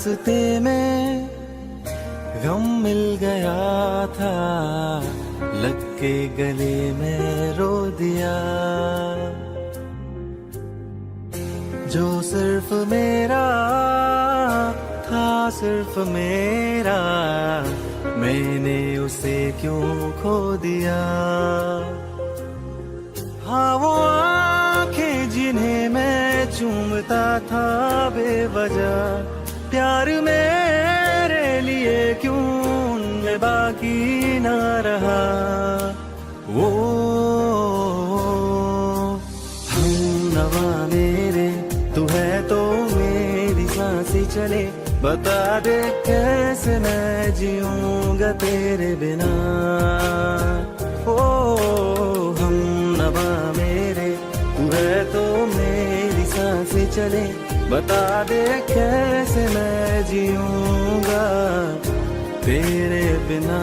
रास्ते में गम मिल गया था, लग के गले में रो दिया। जो सिर्फ मेरा था, सिर्फ मेरा, मैंने उसे क्यों खो दिया। हाँ वो आंखें जिन्हें मैं चूमता था बेवजह, प्यार मेरे लिए क्यों उनमें बाकी ना रहा। वो हम नवा मेरे, तू है तो मेरी सांसें चले, बता दे कैसे मैं जीऊंगा तेरे बिना। ओ हम नवा मेरे, तू है तो मेरी सांसें चले, बता दे कैसे मैं जीऊंगा तेरे बिना।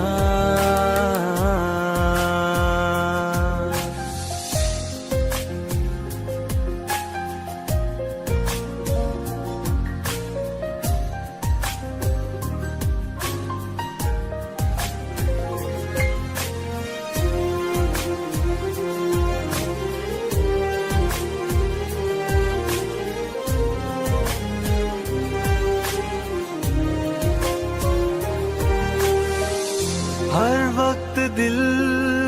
हर वक्त दिल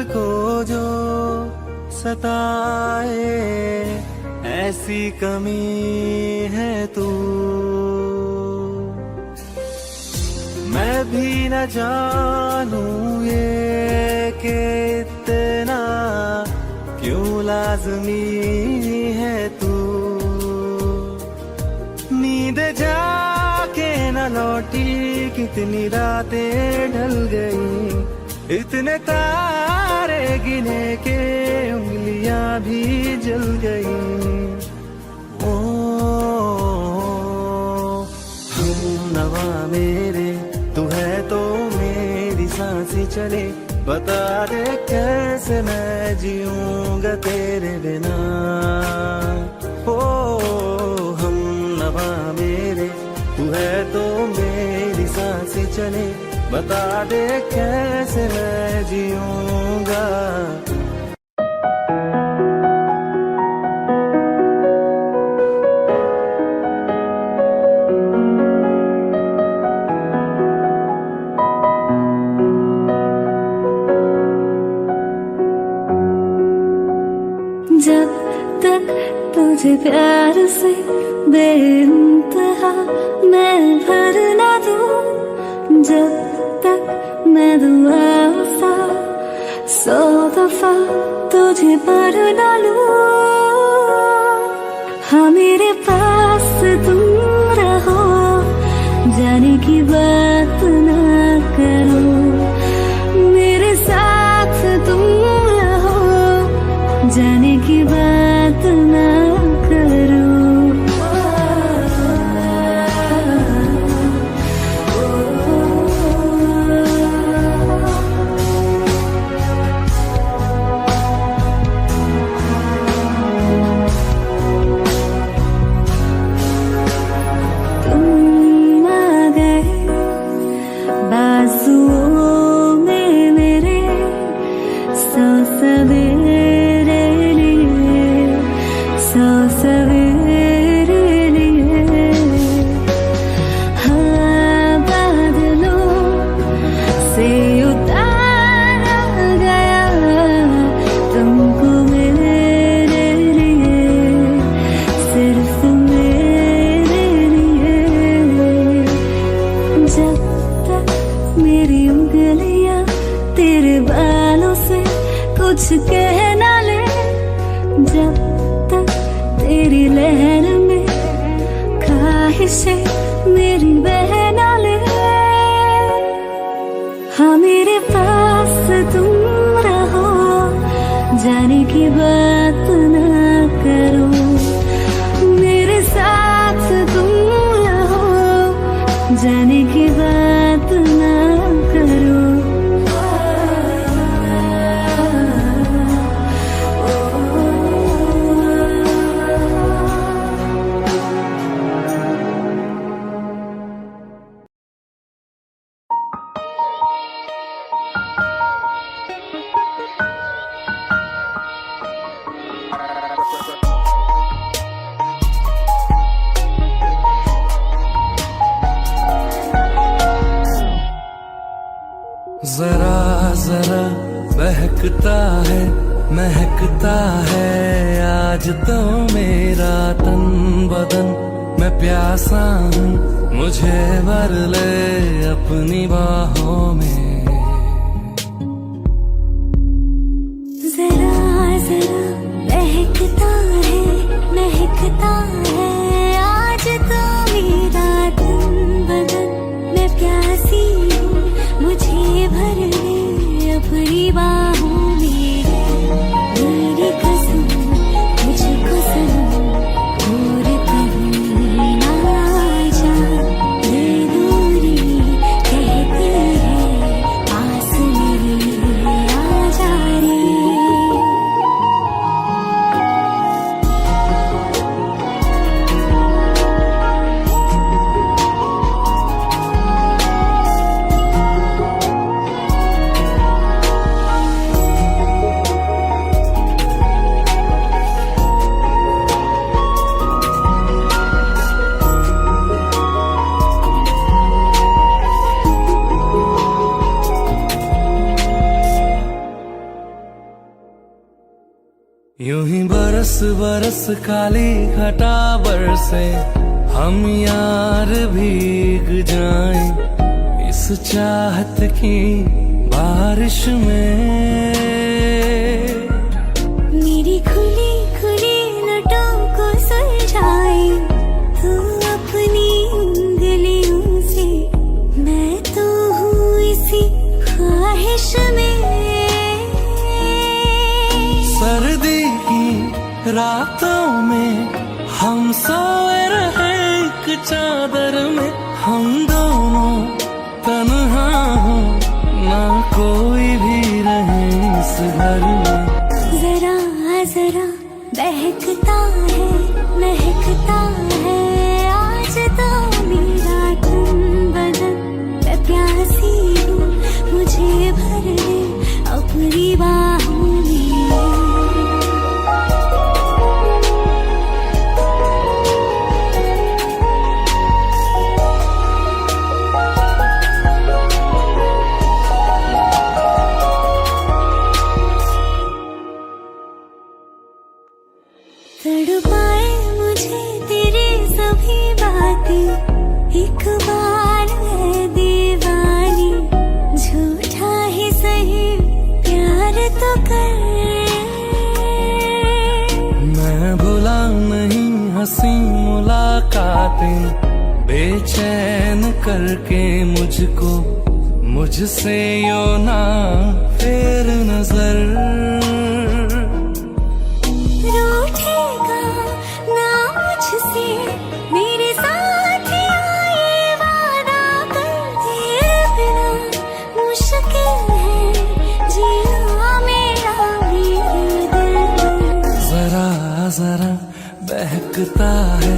को जो सताए, ऐसी कमी है तू। मैं भी न जानूं ये कि इतना क्यों लाज़मी है तू। नींद जाके न लौटी, कितनी रातें ढल गई, इतने तारे गिने के उंगलियां भी जल गई। ओ हम नवा मेरे, तू है तो मेरी सांसें चले, बता दे कैसे मैं जीऊंगा तेरे बिना। ओ हम नवा मेरे, तू है तो मेरी सांसें चले, बता दे कैसे मैं जीऊंगा। जब तक तुझे प्यार से बेइंतहा मैं भर ना दूं, जब तक मैं दुआ वफा 100 दफा तुझे पर डालूं। हाँ मेरे पास तुम रहो, जाने की बात ना करो, मेरे साथ तुम रहो, जाने की बात ना करो। तुम आ गए बाजुओं में मेरे, 100 सवेरे लिए, 100 सवेरे लिए। हाँ बादलों से उतारा गया तुमको मेरे लिए, सिर्फ मेरे लिए। जब तक मेरी उंगलियां तेरे बालों से कुछ कह ना ले, जब तक तेरी लहर में ख्वाहिशें मेरी बह ना ले। हाँ मेरे पास तुम रहो, जाने की बात ना करो, मेरे साथ तुम रहो, जाने की बात ना करो। जरा जरा बहकता है महकता है आज तो मेरा तन बदन। मैं प्यासा हूँ मुझे भर ले अपनी बाहों में। जरा जरा बहकता है महकता है आज तो मेरा तन बदन। मैं प्यासी हूँ मुझे भर ले अपनी बाहों में। मेरी कसम तुझको सनम दूर कहीं ना जा। ये दूरी कहती है पास मेरे आ जा रे। यूं ही बरस बरस काली घटा बरसे हम यार भीग जाएं इस चाहत की बारिश में। मेरी खुली खुली लटों को सुलझाए तू अपनी उंगलियों से। मैं तो हूँ इसी ख्वाहिश में। सर्दी की रातों में हम सोए रहे एक चादर में। हम दोनों तन्हा हो ना कोई भी रहे इस घर में। जरा जरा बहकता है महकता है आज तो मेरा तन बदन। मैं प्यासी हूँ मुझे भर ले अपनी बाहों में। तड़पाए मुझे तेरी सभी बातें एक बार है दीवानी। झूठा ही सही प्यार तो कर। मैं भुला नहीं हंसी मुलाकातें बेचैन करके मुझको। मुझसे यो ना फेर नजर। रूठेगा ना मुझसे मेरे साथ ये वादा कर। तेरे बिना मुश्किल है जीना मेरा भी दिल। जरा जरा बहकता है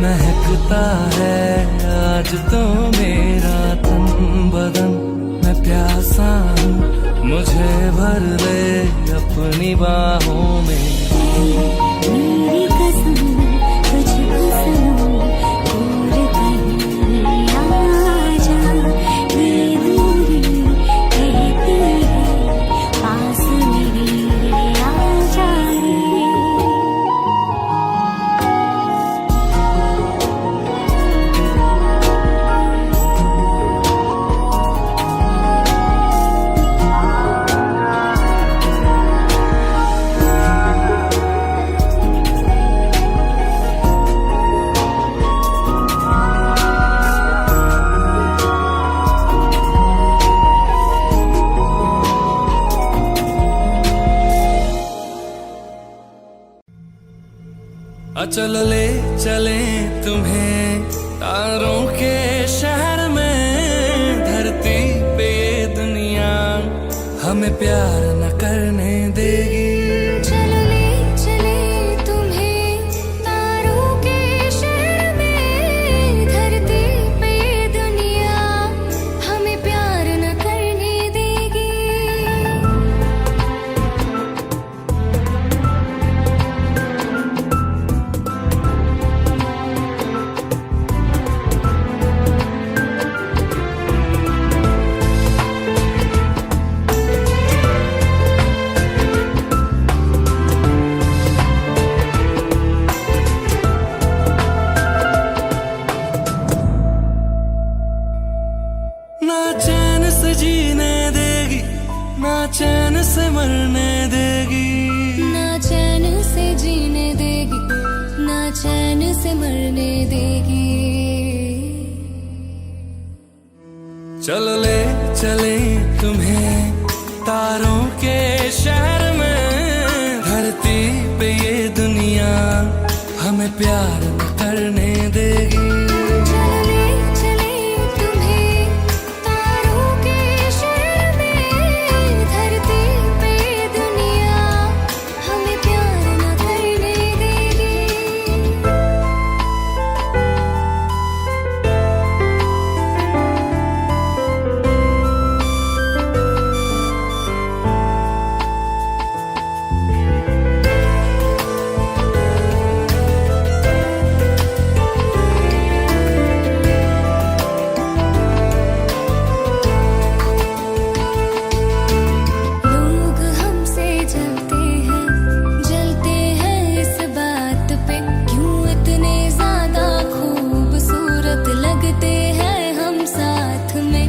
महकता है आज तो मेरा तन बदन। मैं प्यासा हूँ मुझे भर ले अपनी बाहों में। मेरी कसम तुझको सनम दूर कहीं ना जा। ये दूरी कहती है पास मेरे आ जा रे। चल ले चले तुम्हें तारों के शहर में। धरती पे ये दुनिया हमें प्यार न करने देगी। चलो ले चले तुम्हें तारों के शहर में। धरती पे दुनिया हमें प्यार न करने देगी। मरने देगी, ना चैन से जीने देगी, ना चैन से मरने देगी। चलो ले चले तुम्हें तारों के शहर में, धरती पे ये दुनिया हमें प्यार न करने देगी। चले चले तुम्हें तारों के शहर में, धरती पे दुनिया हमें प्यार न करने देगी। लोग हमसे जलते हैं इस बात पे, क्यों इतने ज्यादा खूबसूरत लगते हैं हम साथ में।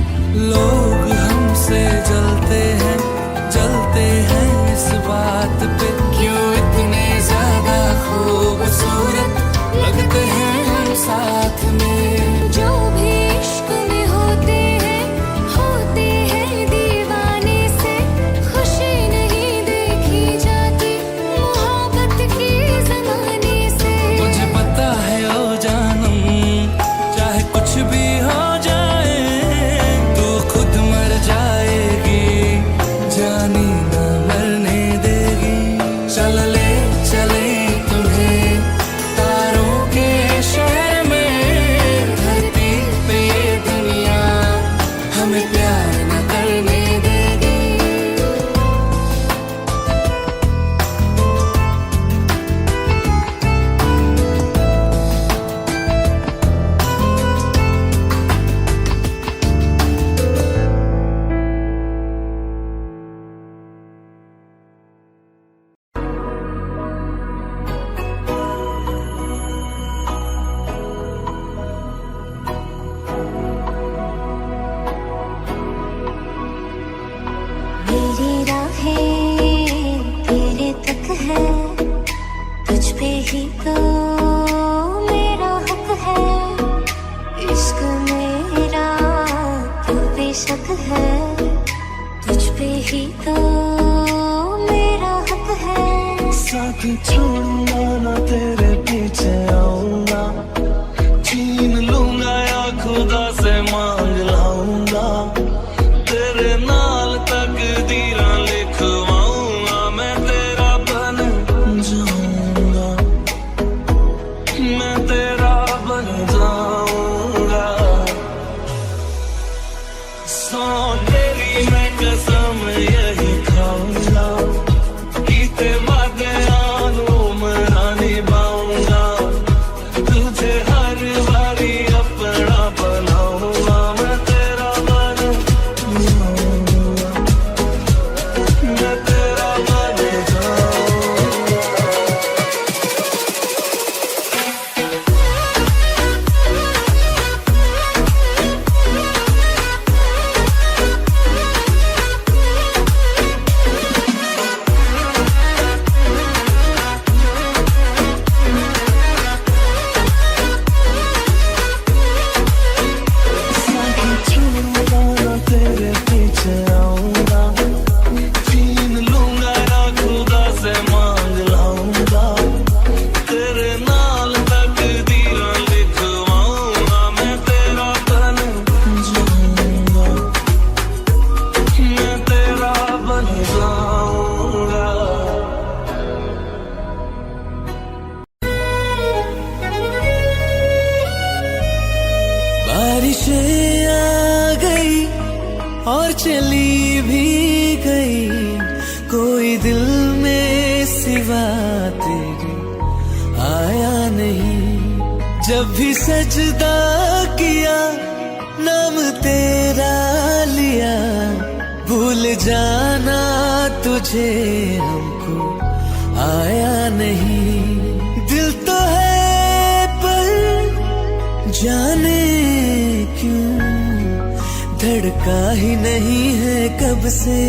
लोग हमसे जलते हैं इस बात पे, क्यों इतने ज्यादा खूबसूरत लगते हैं हम साथ में। जो भी इश्क में होते हैं दीवाने से, खुशी नहीं देखी जाती मोहब्बत की ज़माने से। मुझे पता है ओ जानम, चाहे कुछ भी हो जाए, तू खुद मर जाएगी, जानी न मरने देगी। चल ले चले तुम्हें तारों के शहर में, धरती पे ये दुनिया हमें प्यार न करने देगी। मेरी राहें तेरे तक है, तुझ पे ही तो मेरा हक है। इश्क मेरा तो बेशक है, तुझ पे ही तो मेरा हक है। साथ छोड़ूंगा ना तेरे पीछे आऊंगा, छीन लूंगा या खुदा से मांग लाऊंगा, तेरे नाल तकदीरां लिखवाऊंगा, मैं तेरा बन जाऊंगा, मैं तेरा बन जाऊंगा। सौ तेरी मैं कसम यही खाऊंगा, कीते वादे आनू मना निभाऊंगा, तुझे हर बारी अपना बनाऊंगा, मैं तेरा बन जाऊंगा, मैं तेरा बन जाऊंगा। तेरे पीछे आऊंगा, छीन लूंगा या खुदा से मांग लाऊंगा, तेरे नाल तकदीरां लिखवाऊंगा, मैं तेरा बन जाऊंगा, मैं तेरा बन जाऊंगा। बारिशें आ गई और चली भी गई, कोई दिल में सिवा तेरे आया नहीं। जब भी सजदा किया नाम तेरा लिया, भूल जाना तुझे हमको आया नहीं। दिल तो है पर जाने क्यों धड़का ही नहीं है कब से।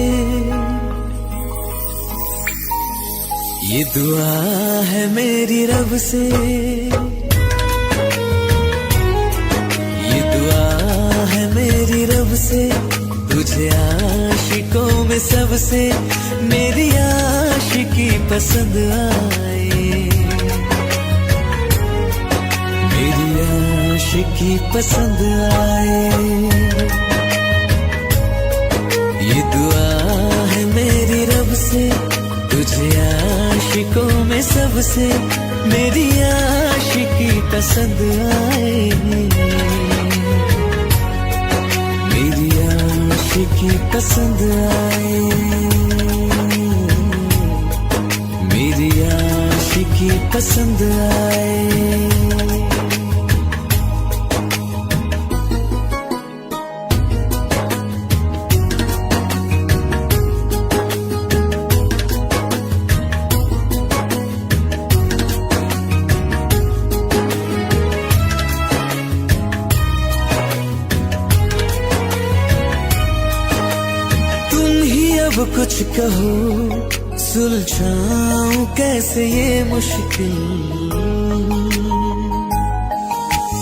ये दुआ है मेरी रब से, ये दुआ है मेरी रब से, तुझे आशिकों में सबसे मेरी आशिकी पसंद आए, मेरी आशिकी पसंद आए। ये दुआ है मेरी रब से, तुझे आशिकों में सबसे मेरी आशिकी पसंद आए, मेरी आशिकी पसंद आए, मेरी आशिकी पसंद आए। अब कुछ कहो सुलझाऊं कैसे ये मुश्किल,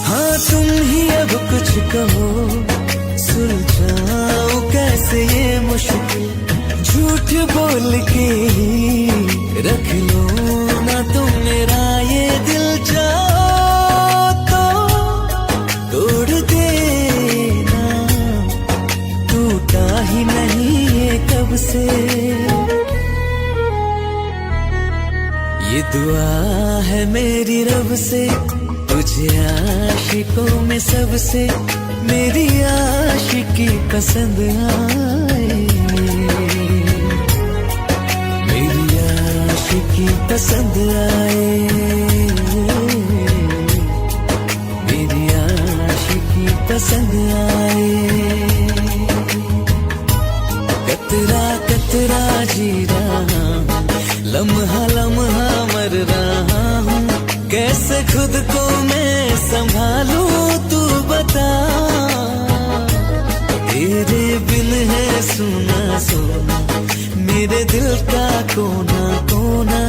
हाँ तुम ही अब कुछ कहो सुलझाऊं कैसे ये मुश्किल। झूठ बोल के ही रख लो ना तुम मेरा ये दिल, जाओ तो तोड़ देना, टूटा ही नहीं कब से। ये दुआ है मेरी रब से, तुझे आशिकों में सबसे मेरी आशिकी पसंद आए, मेरी आशिकी पसंद आए, मेरी आशिकी पसंद आए। कतरा कतरा जी रहा हूँ, लम्हा लम्हा मर रहा हूँ, कैसे खुद को मैं संभालूं तू बता। तेरे बिन है सुना सुना मेरे दिल का कोना कोना,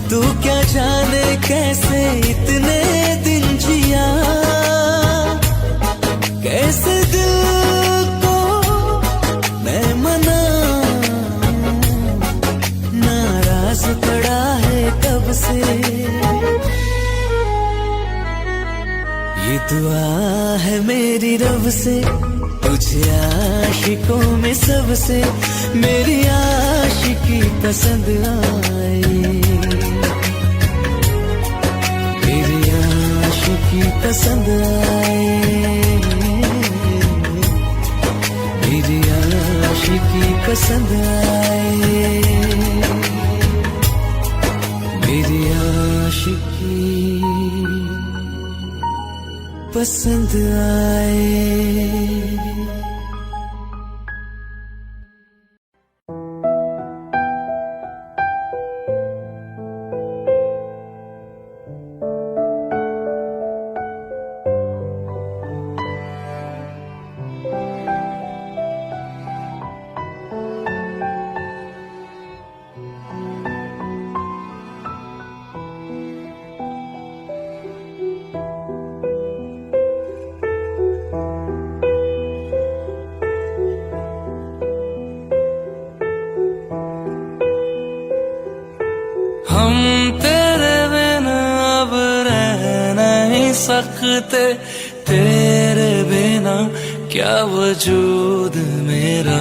तू क्या जाने कैसे इतने दिन जिया, कैसे दिल पड़ा है कब से। ये दुआ है मेरी रब से, तुझे आशिकों में सबसे मेरी आशिकी पसंद आए, मेरी आशिकी पसंद आए, मेरी आशिकी पसंद आए, मेरी आशिकी पसंद आए। हम तेरे बिना अब रह नहीं सकते, तेरे बिना क्या वजूद मेरा।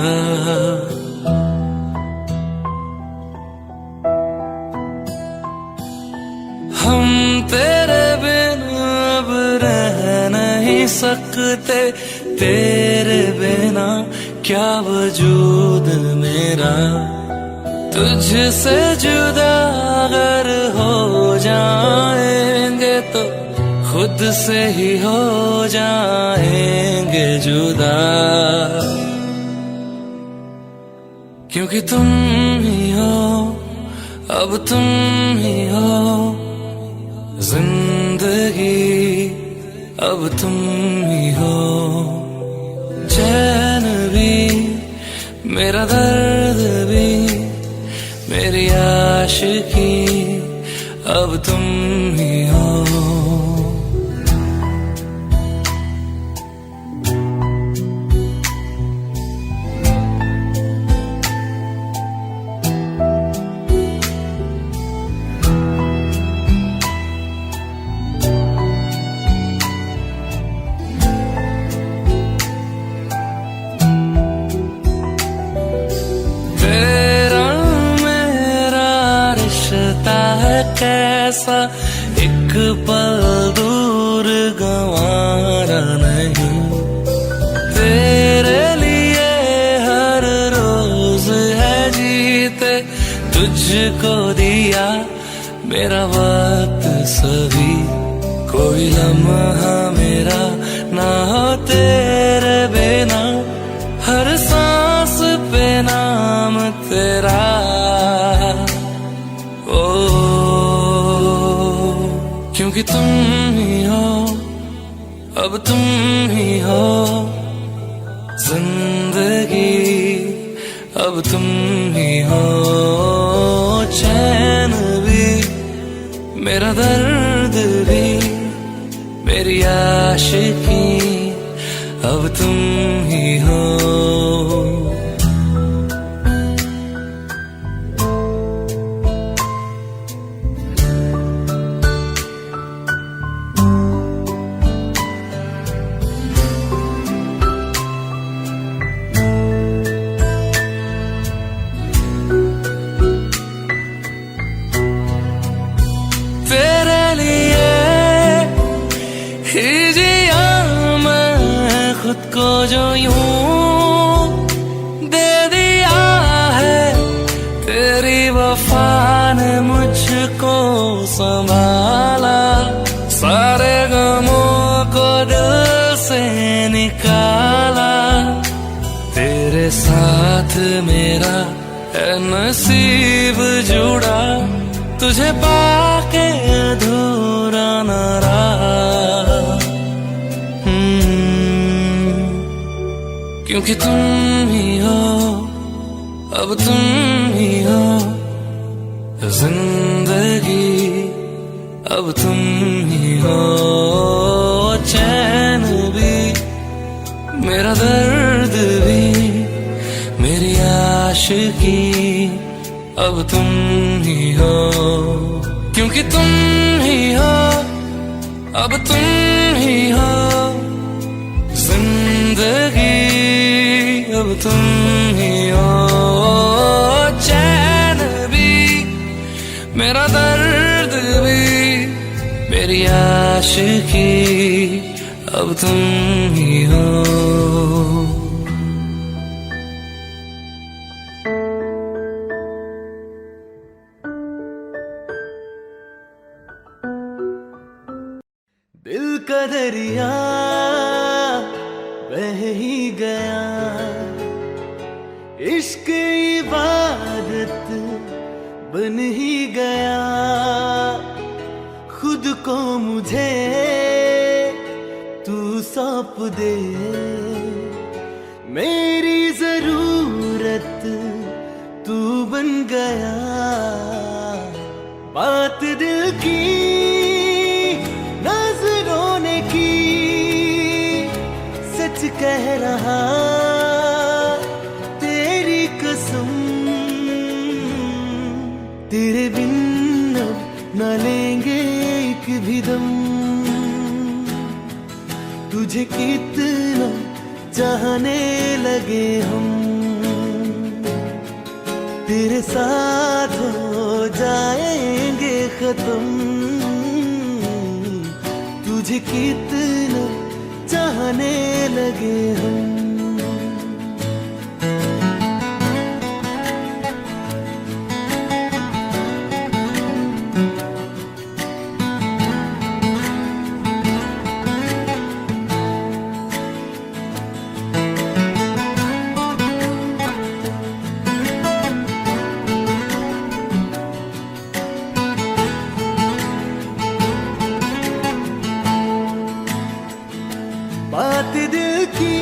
हम तेरे बिना अब रह नहीं सकते, तेरे बिना क्या वजूद मेरा। तुझसे जुदा अगर हो जाएंगे तो खुद से ही हो जाएंगे जुदा, क्योंकि तुम ही हो, अब तुम ही हो जिंदगी, अब तुम ही हो चैन भी, मेरा दर्द भी, मेरी आशिकी अब तुम ही हो। कैसा एक पल दूर गंवारा नहीं, तेरे लिए हर रोज है जीते तुझको दिया मेरा वक्त सभी। कोई लम्हा मेरा ना हो तेरे बिना, हर सांस पे नाम तेरा। क्योंकि तुम ही हो अब तुम ही हो जिंदगी, अब तुम ही हो चैन भी, मेरा दर्द भी, मेरी आशिकी अब तुम ही हो। खुद को जो यूं दे दिया है, तेरी वफा ने मुझको संभाला। सारे गमों को दिल से निकाला, तेरे साथ मेरा है नसीब जुड़ा, तुझे पाके अधूरा न रहा। क्योंकि तुम ही हो अब तुम ही हो जिंदगी, अब तुम ही हो चैन भी, मेरा दर्द भी, मेरी आशिकी अब तुम ही हो। क्योंकि तुम ही हो अब तुम ही हो जिंदगी, अब तुम ही हो चैन भी, मेरा दर्द भी, मेरी आशिकी अब तुम ही हो। दिल का दरिया बह ही गया, इश्क इबादत बन ही गया। खुद को मुझे तू सौंप दे, मेरी जरूरत तू बन गया। बात दिल की नजरों ने की, सच कह रहा तेरी कसम। तेरे बिन अब न लेंगे एक भी दम, तुझे कितना चाहने लगे हम। तेरे साथ हो जाएंगे खत्म, तुझे कितना चाहने लगे हम। बात दिल की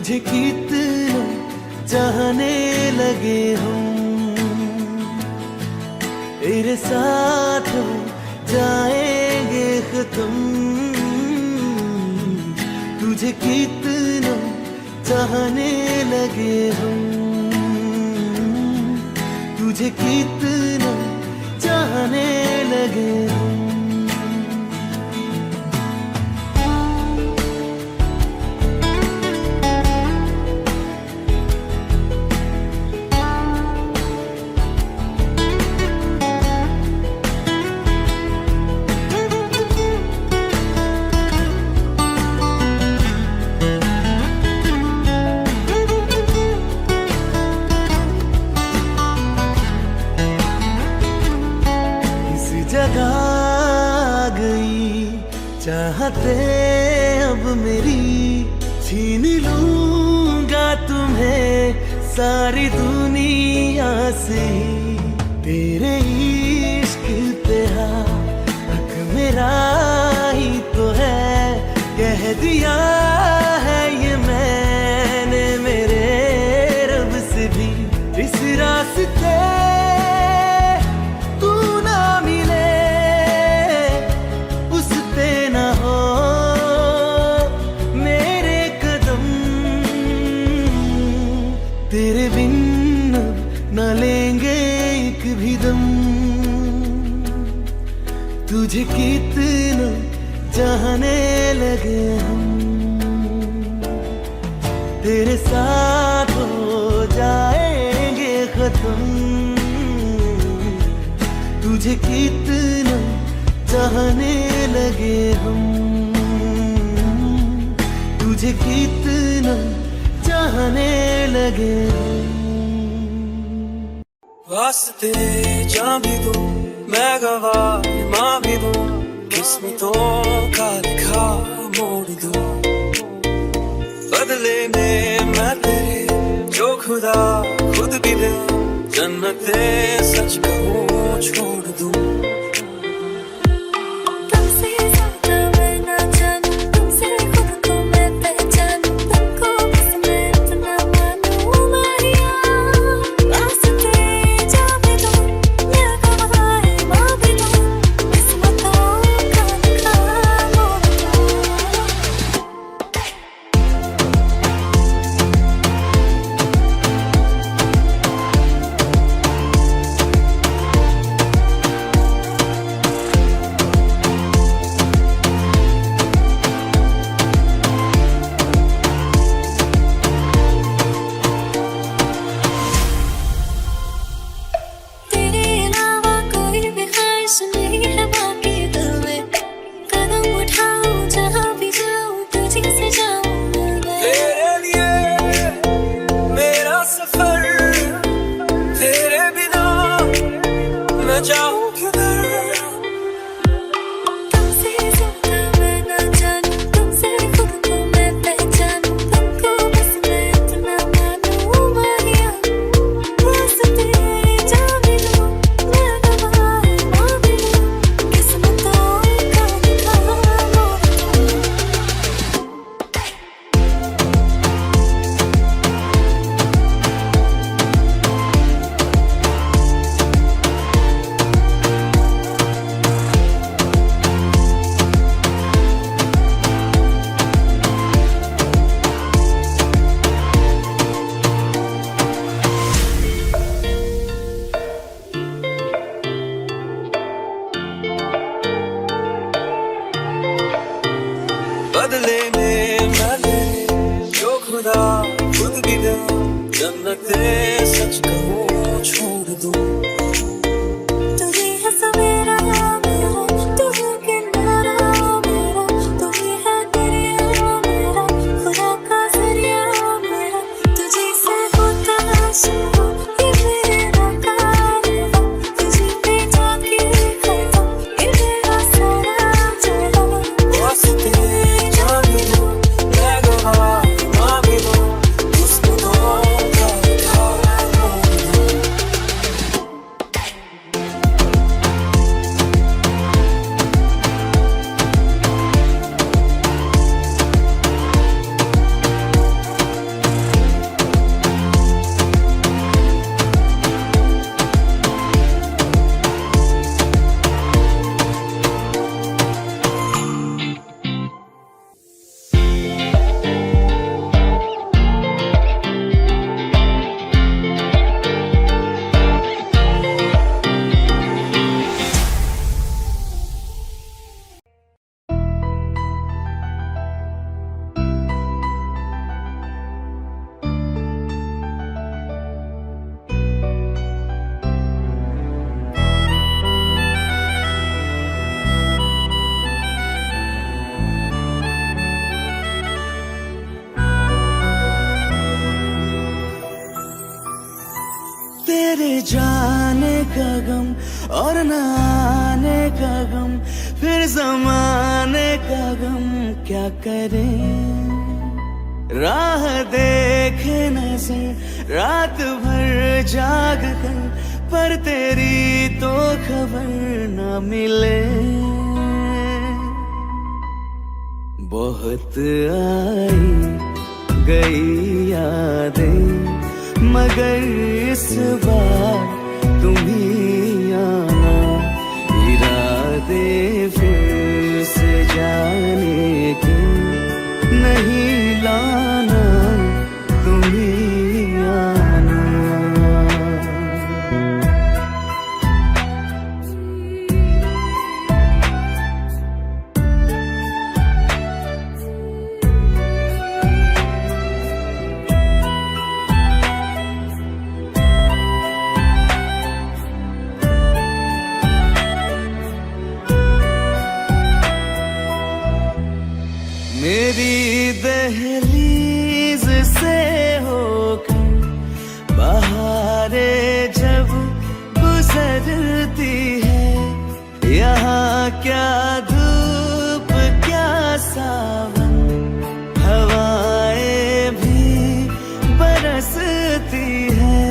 तुझे कितना चाहने लगे हम, तेरे साथ हो जाएंगे खत्म। तुझे कितना चाहने लगे हम, तुझे कितना चाहने लगे हम। जगा गई चाहते अब मेरी, छीन लूंगा तुम्हें सारी दुनिया से। तेरे इश्क पे हक मेरा ही तो है, कह दिया है ये मैंने मेरे रब से भी। इस रास्ते तेरे बिन न लेंगे एक भी दम। तुझे कितना चाहने लगे हम, तेरे साथ हो जाएंगे खत्म। तुझे कितना चाहने लगे हम, तुझे कितना चाहने लगे। वास्ते जान भी दूं मैं गवाह मां भी दूं, किस्मतों का लिखा मोड़ दूं। बदले में मैं तेरे जो खुदा खुद भी दे, जन्नते सच कहूं छोड़ दूं। जाऊं किधर, तुमसे ज्यादा मैं ना जानूं, तुमसे खुद को मैं पहचानूं, तुमको बस मैं इतना मानूं माहिया। रास्ते जा भी दूं मैं गवाह मां भी दूं, किस्मतों का लिखा मोड़ दूं। बदले में मैं तेरे जो खुदा खुद भी दे, जन्नते सच कहूं छोड़ दूं। तुझे है सवेरा मेरा, तू है किनारा मेरा, तू ही है दरिया मेरा, खुदा का जरिया मेरा। तुझे से होता शुरू ये मेरा कारवां, तुझे पे जाके खत्म ये मेरा सारा जहां। वास्ते जान भी दूं मैं गवाह मां भी दूं, किस्मतों का लिखा मोड़ दूं। जाने का गम और न आने का गम, फिर जमाने का गम क्या करें। राह देखे नजर रात भर जाग कर, पर तेरी तो खबर न मिले। बहुत आई गई यादें, मगर इस बार तुम ही आना। इरादे फिर से जाने के नहीं लाना, तुम ही आना। मेरी दहलीज से होकर बहारें जब गुजरती है, यहाँ क्या धूप क्या सावन, हवाएं भी बरसती है।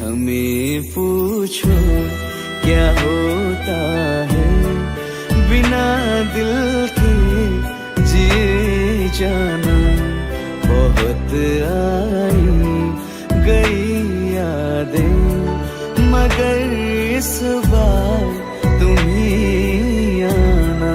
हमें पूछो क्या होता है बिना दिल के जिए जाना। बहुत आई गई यादें, मगर इस बार तुम ही आना।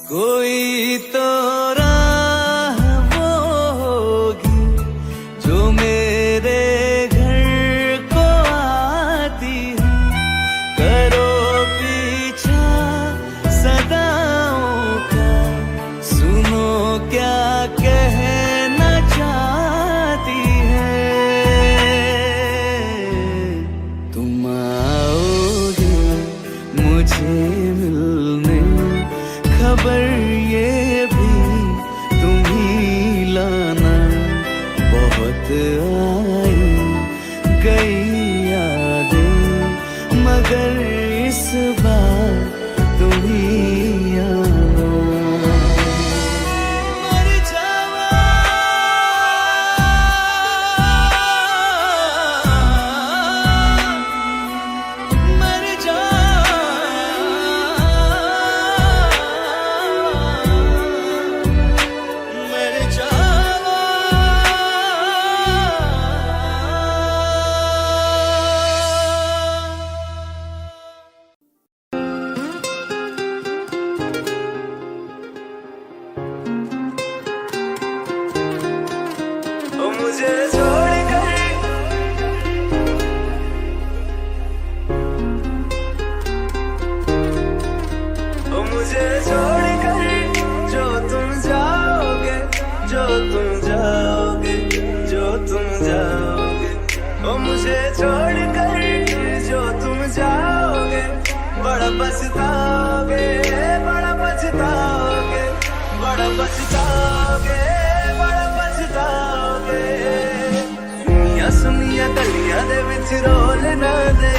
कोई तो राह वो होगी जो मेरे घर को आती है। करो पीछा सदाओं का, सुनो क्या कहना चाहती है। तुम आओगे मुझे मिलने, खबर ये भी तुम ही लाना। बहुत आई गई यादें, मगर इस बार तुम ही आना। मर जावा मर जा मुझे छोड़कर, मुझे छोड़कर जो तुम जाओगे, जो तुम जाओगे, जो तुम जाओगे। ओ मुझे छोड़कर जो तुम जाओगे, बड़ा पछताओगे, बड़ा पछताओगे, बड़ा पछताओगे, बड़ा पछताओगे। सुनिया सुनिया गलियां दे विच रोल ना दे,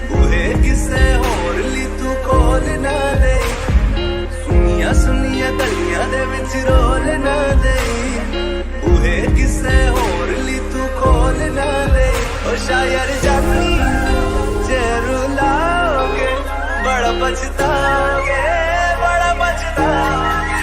बूहे किसे होर ली तू खोल ना दे। सुनिया सुनिया गलियां दे विच रोल ना दे, बूहे किसे होर ली तू खोल ना दे। ओ शायर जानी जे रुलाओगे, बड़ा पछताओगे, बड़ा पछताओगे।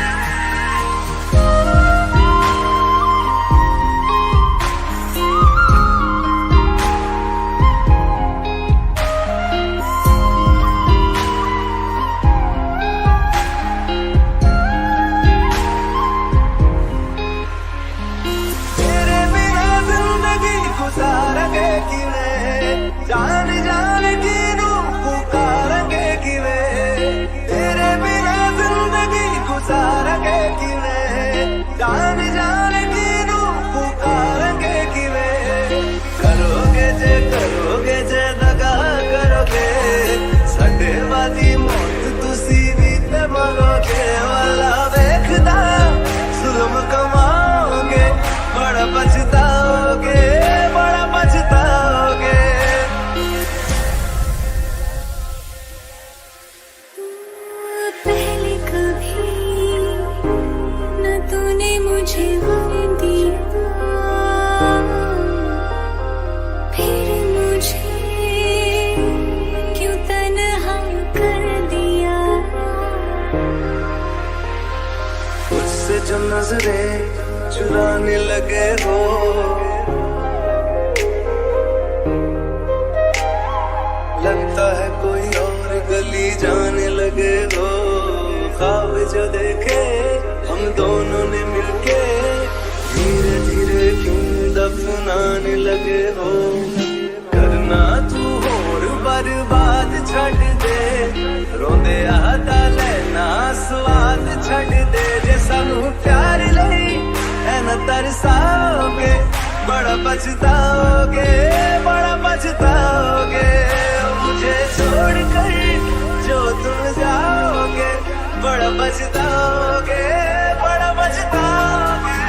जान जान की रूप पुकारेंगे कि वे नजरें चुराने लगे हो। लगता है कोई और गली जाने लगे हो। ख्वाब जो देखे हम दोनों ने मिलके धीरे धीरे क्यों दफनाने लगे हो। करना तू और बर्बाद छड़ दे, रोंदे आता लेना स्वाद छड़ दे। जे सानू प्यार लई है न तरसाओगे, बड़ा पछताओगे, बड़ा पछताओगे। मुझे छोड़ कर जो तुम जाओगे, बड़ा पछताओगे, बड़ा पछताओगे।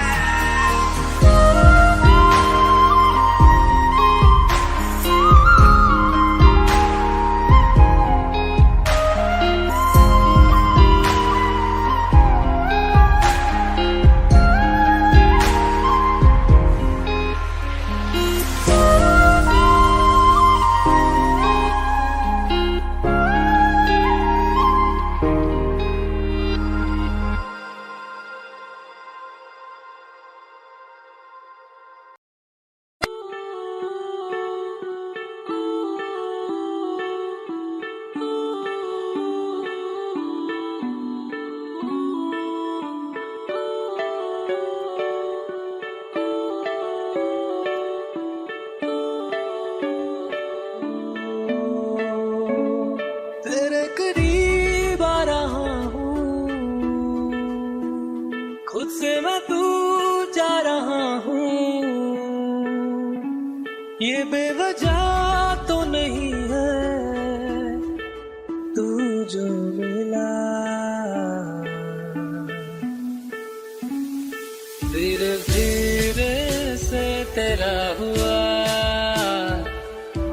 खुद से मैं दूर जा रहा हूँ, ये बेवजह तो नहीं है तू जो मिला। धीरे धीरे से तेरा हुआ,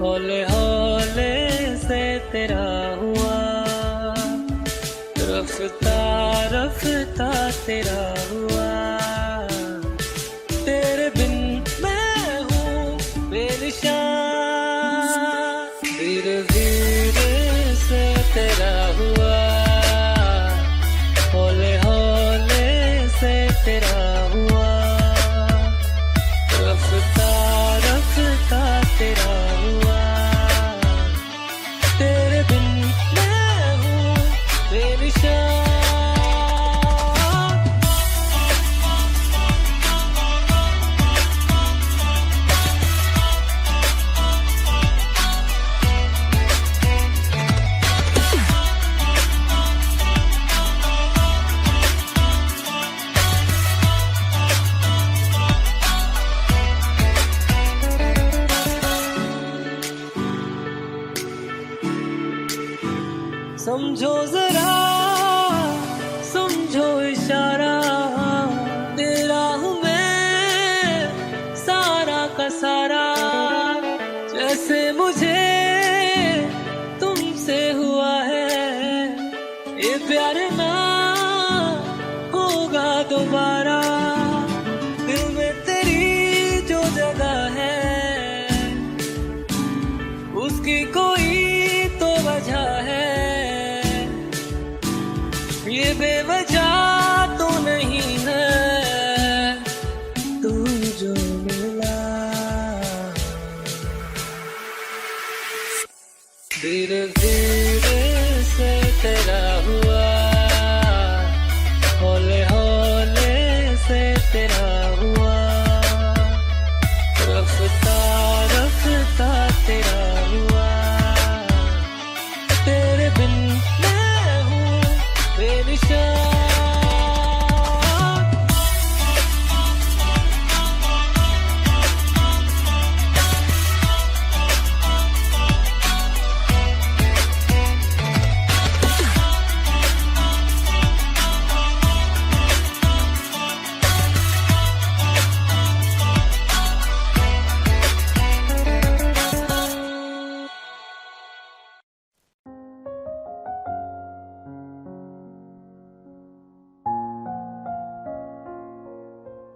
हौले हौले से तेरा हुआ, रफ्ता रफ्ता तेरा हुआ। तेरे बिन मैं हूँ बेनिशान। धीरे धीरे से तेरा हुआ, हौले हौले से तेरा हुआ, रफ्ता रफ्ता तेरा हुआ। तेरे बिन मैं हूँ बेनिशान। समझो जरा, समझो इशारा, तेरा हूँ मैं सारा का सारा। जैसे मुझे तुमसे हुआ है, ये प्यार ना होगा दोबारा। दिल में तेरी जो जगह है, उसकी कोई तो वजह है। ये बेवजह तो नहीं है तू जो मिला। धीरे धीरे से तेरा हुआ, हौले हौले से तेरा हुआ, रफ्ता रफ्ता तेरा हुआ। तेरे बिन मैं हूँ बेनिशान।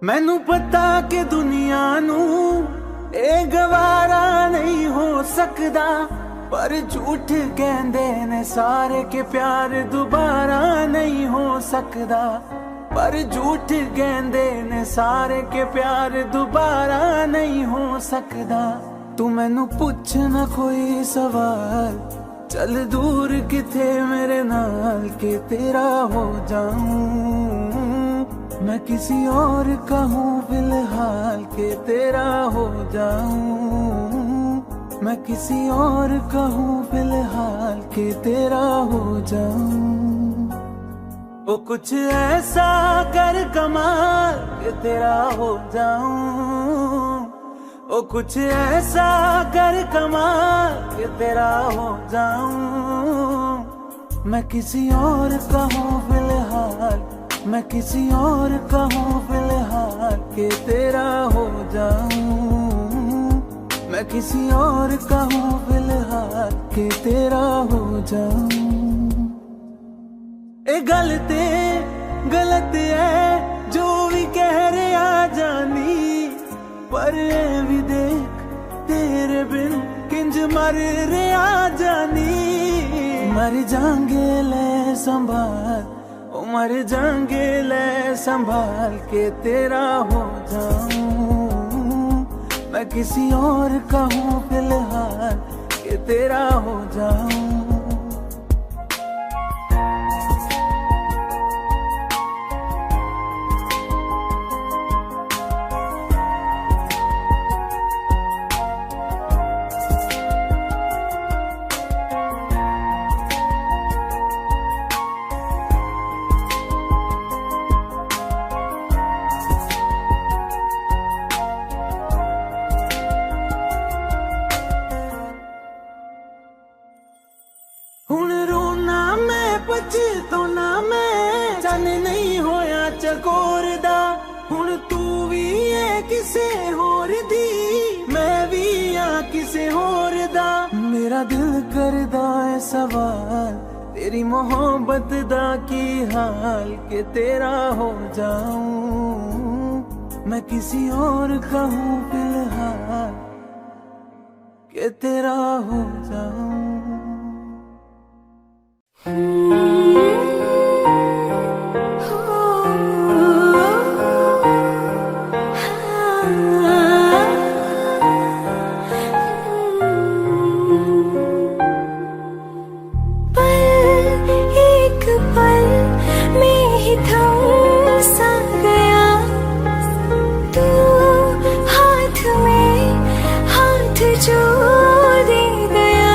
मैनू पता कि दुनिया नू ए गवारा नहीं हो सकदा, पर झूठ कहंदे ने सारे के प्यार दोबारा नहीं हो सकदा। पर झूठ कहंदे ने सारे के प्यार दोबारा नहीं हो सकदा। तू मैनू पुछ ना कोई सवाल, चल दूर किथे मेरे नाल के तेरा हो जाऊं। मैं किसी और का हूँ फिलहाल के तेरा हो जाऊं। मैं किसी और का हूँ फिलहाल के तेरा हो जाऊं। वो कुछ ऐसा कर कमाल के तेरा हो जाऊं। वो कुछ ऐसा कर कमाल के तेरा हो जाऊं। मैं किसी और का हूँ फिलहाल, मैं किसी और का हूँ फिलहाल के तेरा हो जाऊं। मैं किसी और का हूँ फिलहाल के तेरा हो जाऊं। ए गलत है जो भी कह रहे आ जानी, पर ए भी देख तेरे बिन किंज मर रे आ जानी। मर जाएंगे ले संभाल, मर जाएंगे ले संभाल के तेरा हो जाऊं। मैं किसी और का हूँ फिलहाल के तेरा हो जाऊं। हुण रोना मैं पछताना मैं, जाने नहीं होया चकोर दा। हुण तू भी है किसे होर दी, मैं भी आ किसे होर दा। मेरा दिल करदा है सवाल, तेरी मोहब्बत दा की हाल के तेरा हो जाऊं। मैं किसी और का हूँ फिलहाल के तेरा हो जाऊं। जो दे गया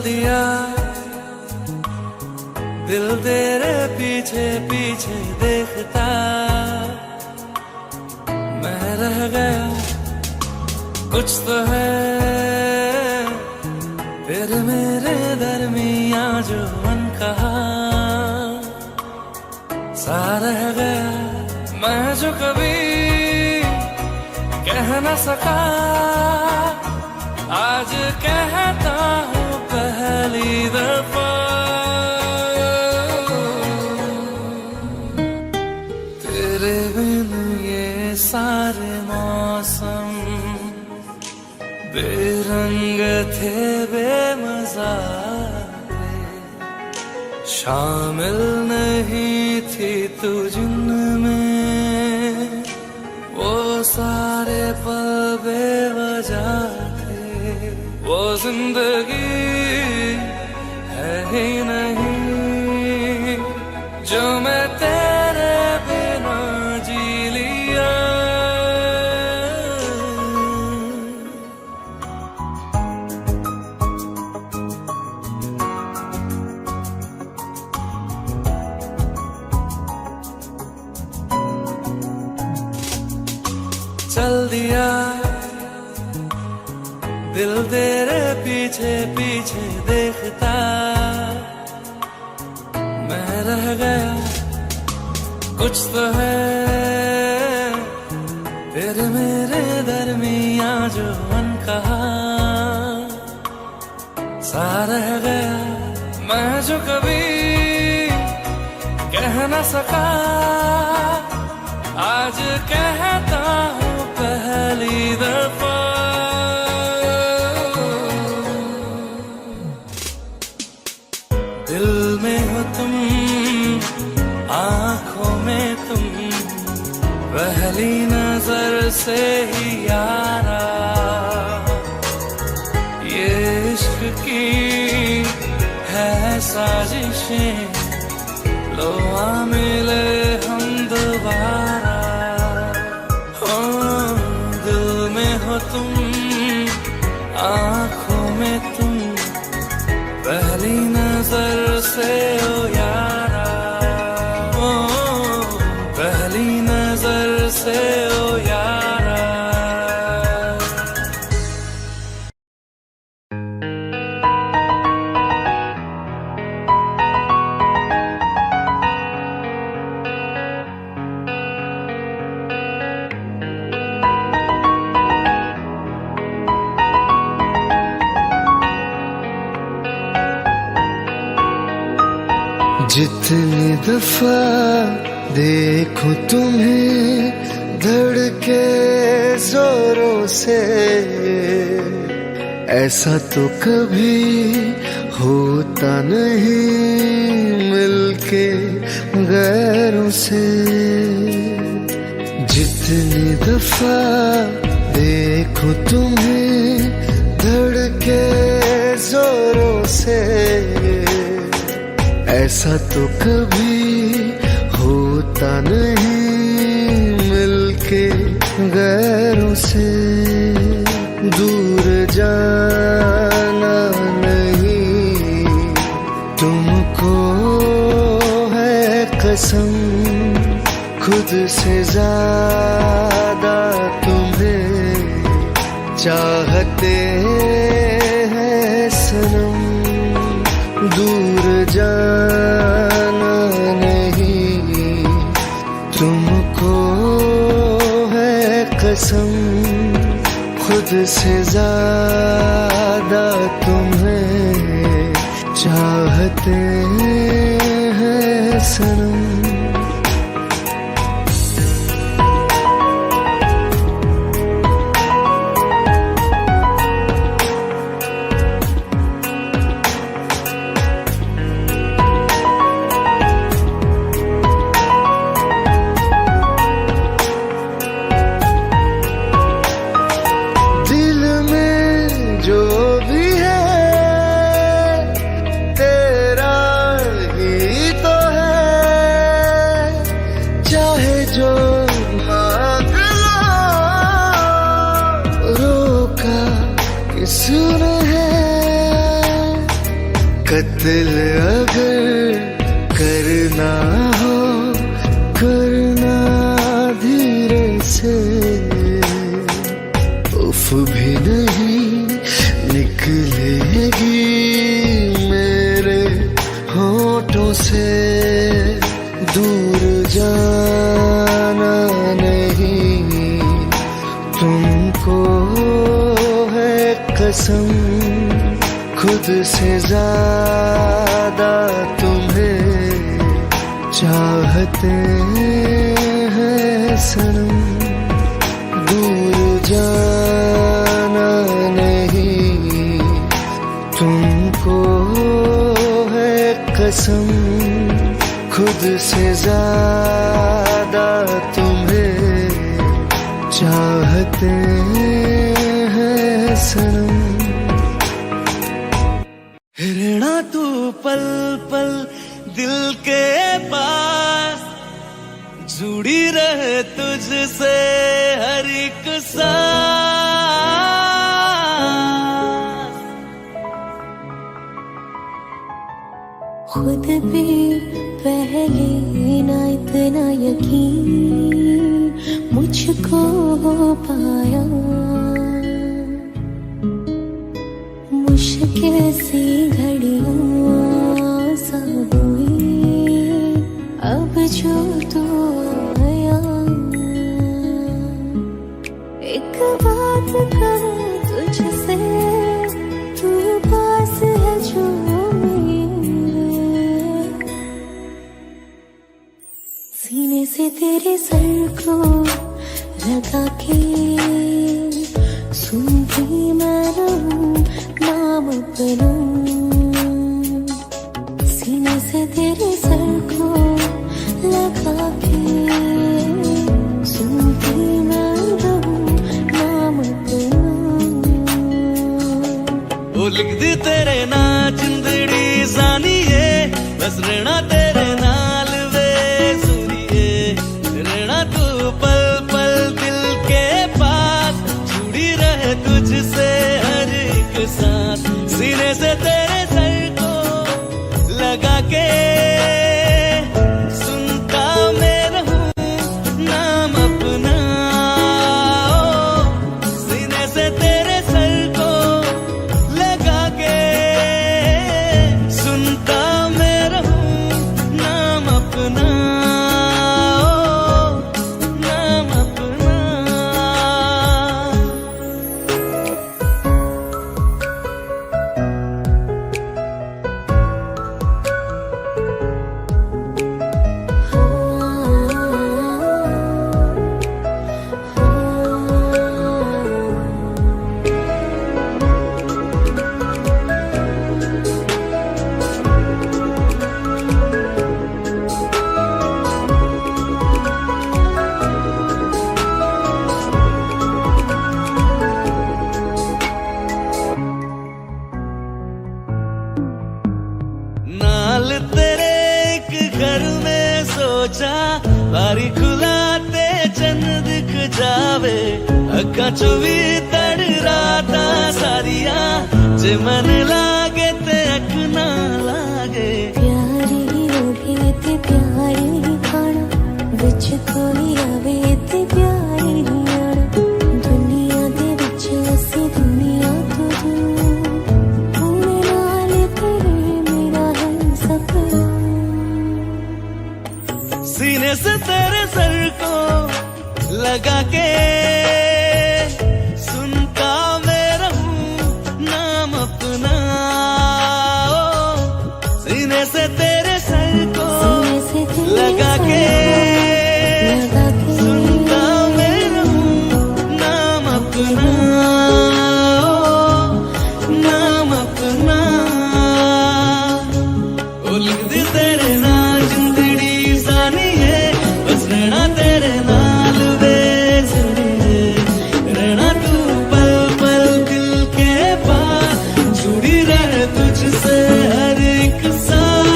दिया दिल तेरे पीछे पीछे देखता, मैं रह गया कुछ तो है फिर मेरे दरमियां जो अनकहा सा रह गया, मैं जो कभी कह न सका आज कहता हूँ पहली दफा। तेरे बिन ये सारे मौसम बेरंग थे बेमजा थे, शामिल नहीं थी तू जिनमें वो सारे पल बेवजह थे, वो जिंदगी है ही नहीं जो मैं तेरे बिना जी लिया। चल दिया दिल तेरे पीछे पीछे देखता, मैं रह गया कुछ तो है फिर मेरे दरमियां जो अनकहा सा रह गया, मैं जो कभी कह न सका आज कहता हूँ पहली दफा। दिल में हो तुम आंखों में तुम पहली नजर से ही यारा, ये इश्क की है साजिशें लो आ मिले हम दोबारा। दिल में हो तुम आंखों में तुम पहली नजर से ओ यारा, ओ पहली नजर से ओ यारा। जितनी दफा देखूं तुम्हें धड़के जोरों से, ऐसा तो कभी होता नहीं मिलके गैरों से। जितनी दफा देखूं तुम्हें धड़के जोरों से, ऐसा तो कभी होता नहीं मिलके गैरों से। दूर जाना नहीं तुमको है कसम, खुद से ज्यादा तुम्हें चाहते हैं सनम। दूर जाना नहीं तुमको है कसम, खुद से ज्यादा तुम्हें चाहते हैं सनम। कत्ल अगर करना हो करना धीरे से, उफ भी नहीं निकलेगी मेरे होठों से। दूर जाना नहीं तुमको है कसम, खुद से ज्यादा तुम्हें चाहते हैं सनम। दूर जाना नहीं तुमको है कसम, खुद से ज्यादा तुम्हें चाहते हैं सनम। रहना तू पल पल दिल के पास, जुड़ी रहे तुझसे हर एक सांस। खुद पे पहले ना इतना यकीन मुझको हो पाया, मुश्किल सी घड़ियां सा हुई अब जो तू आया। एक बात कहूं तुझसे, तू पास है जो मेरे, सीने से तेरे सर को लगा के सुनती मैं रहूं नाम अपना। सीने से तेरे सर को लगा के सुनती मैं रहूं नाम अपना। वो लिख दी तेरे ना जिंदड़ी जानिए, बस रहना तेरे नाल वे सुनिए। रहना तू पल पल दिल के पास, जुड़ी रहे तुझसे हर एक सांस। सीने से तेरे सर को लगा के सुनता मैं रहूं नाम अपना। सीने से तेरे सर को लगा के सुनता मैं रहूं नाम अपना, नाम अपना। नाल तेरे एक घर में सोचा, बारी खुलाते चंद दिख जावे। अक्का चुवी तड़ राता सारिया, जे मन लागे ते अख ना लागे। प्यारी रोटी ते प्यारी खाना, विच कोई आवे ते प्यारी आना। दुनिया दे विच असी दुनिया तो दूर, होने नाल तेरे मेरा है सपना। सीने से तेरे सर को लगा के सुनता मैं रहूं नाम अपना। सीने से तेरे सर को लगा के सुनता मैं रहूं नाम अपना, नाम अपना। ओ लिख दी तेरे नाल जिंदड़ी जानिए, बस रहना तेरे नाल वे सुनिए। रहना तू पल पल दिल के पास, जुड़ी रहे तुझसे हर एक सांस।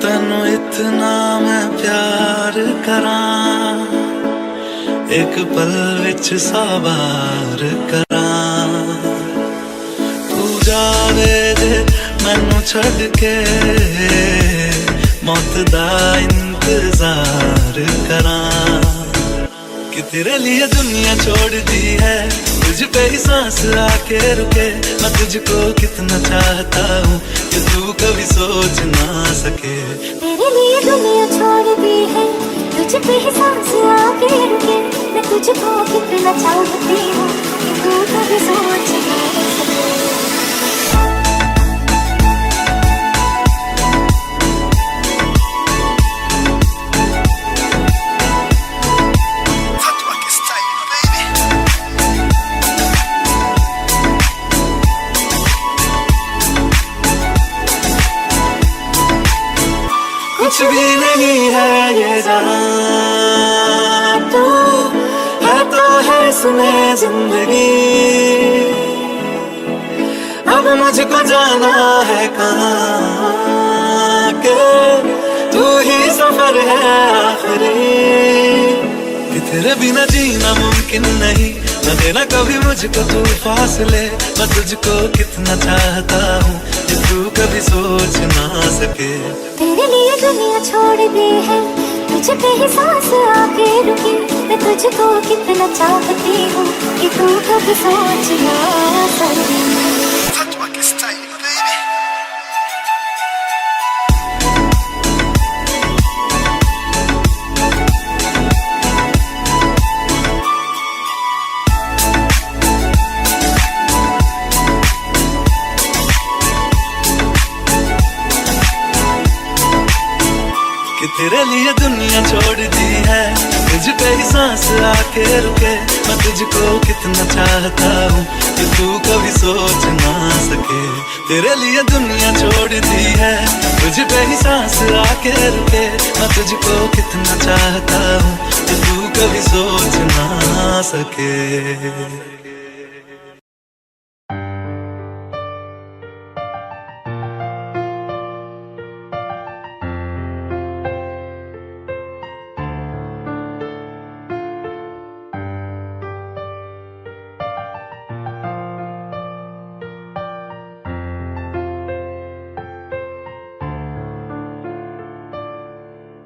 तैनू इतना मैं प्यार करां, एक पल विच सवार करां तू जावे जे मैनू छड़ के मौत दा इंतजार करां कि तेरे लिए दुनिया छोड़ दी है तुझ पे ही सांस आके रुके मैं तुझको कितना चाहता हूँ कि तू कभी सोच ना सके तेरे लिए दुनिया छोड़ दी है तुझ पे ही सांस आके रुके मैं तुझको कितना चाहती हूँ कि तू कभी सोच ना सके कुछ भी नहीं है ये जहां तू है तो है सुने जिंदगी अब मुझको जाना है कहाँ के तू ही सफर है आखिरी कि तेरे बिना जीना मुमकिन नहीं न देना कभी मुझको तू फासले मैं तुझको कितना चाहता हूँ कि तू कभी सोच ना सके तेरे लिए दुनिया छोड़ दी है तुझ पे ही सांस आके रुकी मैं तुझको कितना चाहती हूँ कि तू कभी सोच ना सके तेरे लिए दुनिया छोड़ दी है तुझ पे ही सांस आके रुके मैं तुझको कितना चाहता हूँ कि तू कभी सोच ना सके तेरे लिए दुनिया छोड़ दी है तुझ पे ही सांस आके रुके मैं तुझको कितना चाहता हूँ कि तू कभी सोच ना सके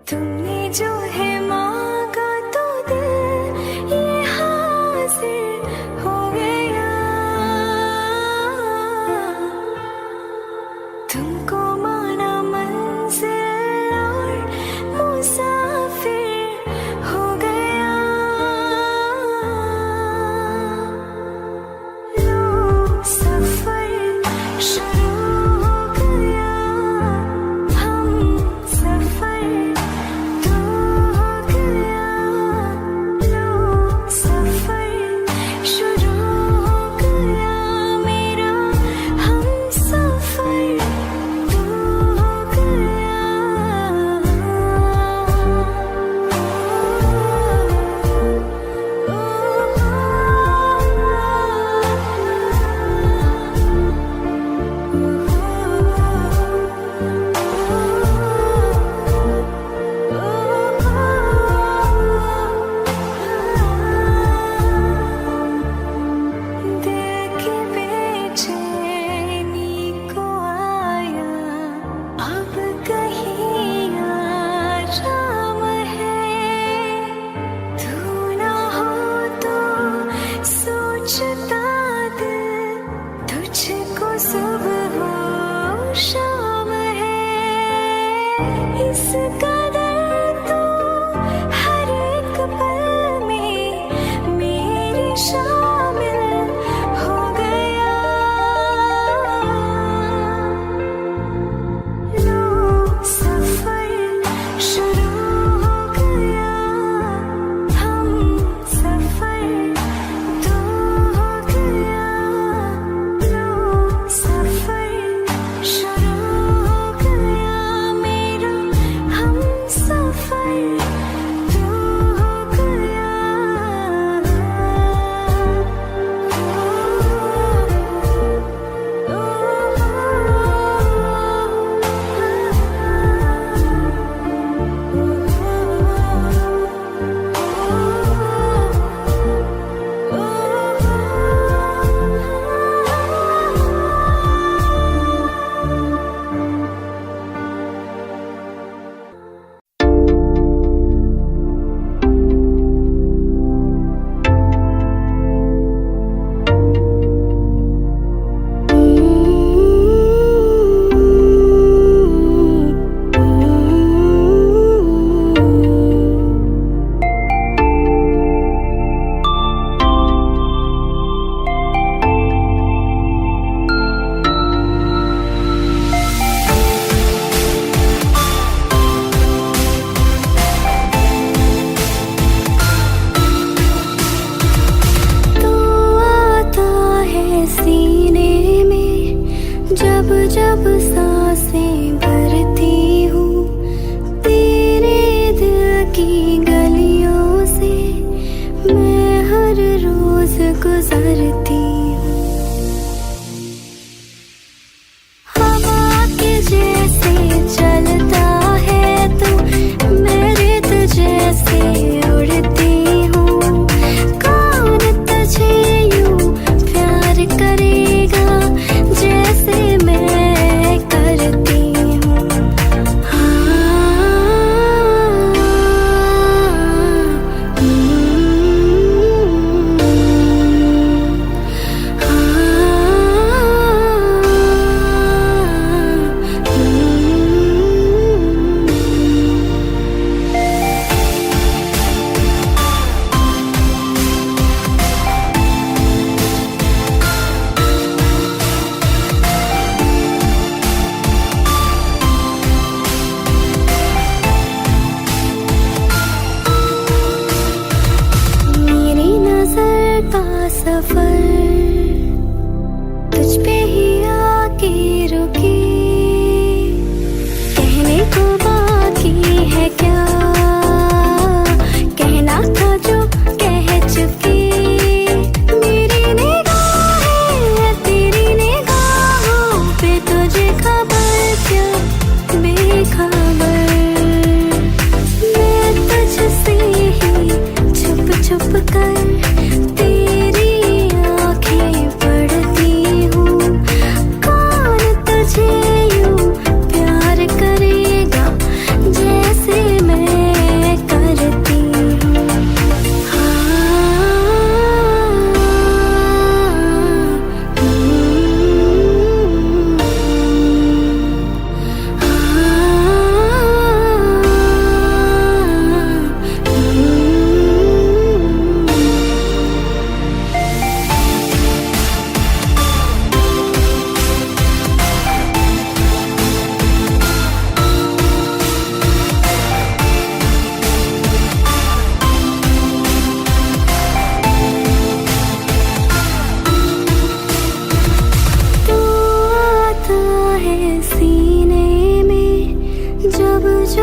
तुमने जो है मांगा तो दिल ये हासिल हो गया तुमको माना मंजिल और मुसाफिर हो गया लो सफर शुरू हो गया हम सफर हम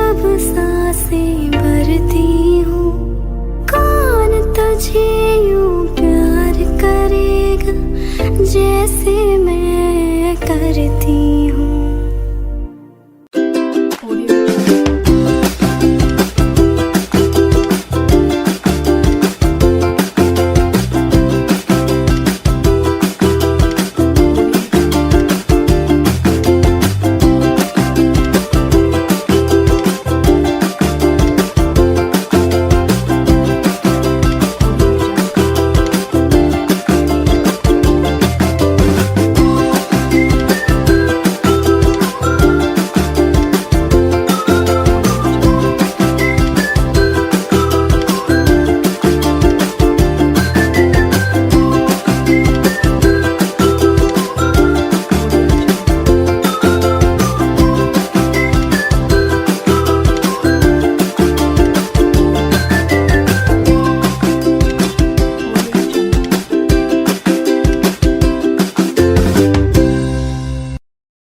जब सांसें भरती हूँ, कौन तुझे यूं प्यार करेगा जैसे मैं करती